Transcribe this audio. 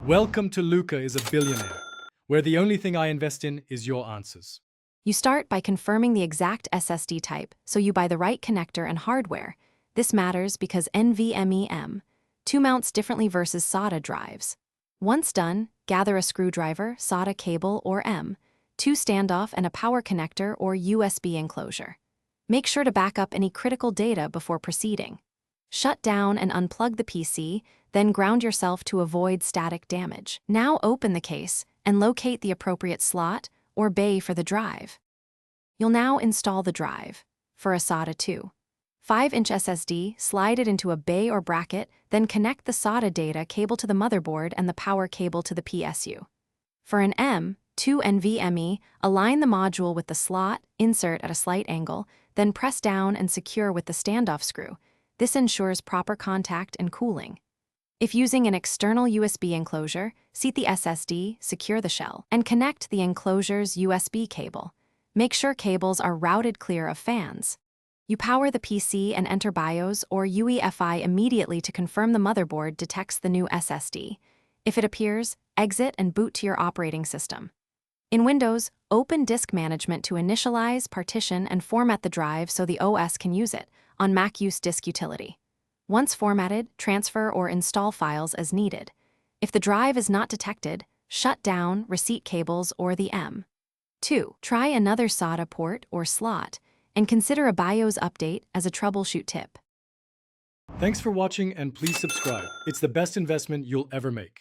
Welcome to Luca is a Billionaire, where the only thing I invest in is your answers. You start by confirming the exact SSD type, so you buy the right connector and hardware. This matters because NVMe M2 mounts differently versus SATA drives. Once done, gather a screwdriver, SATA cable or M2 standoff and a power connector or USB enclosure. Make sure to back up any critical data before proceeding. Shut down and unplug the PC, then ground yourself to avoid static damage. Now open the case and locate the appropriate slot or bay for the drive. You'll now install the drive. For a SATA 2.5-inch SSD, slide it into a bay or bracket, then connect the SATA data cable to the motherboard and the power cable to the PSU. For an M2 NVMe, align the module with the slot, insert at a slight angle, then press down and secure with the standoff screw. This ensures proper contact and cooling. If using an external USB enclosure, seat the SSD, secure the shell, and connect the enclosure's USB cable. Make sure cables are routed clear of fans. You power the PC and enter BIOS or UEFI immediately to confirm the motherboard detects the new SSD. If it appears, exit and boot to your operating system. In Windows, open Disk Management to initialize, partition, and format the drive so the OS can use it. On Mac, use Disk Utility. Once formatted, transfer or install files as needed. If the drive is not detected, shut down receipt cables or the M2. Try another SATA port or slot, and consider a BIOS update as a troubleshoot tip. Thanks for watching and please subscribe. It's the best investment you'll ever make.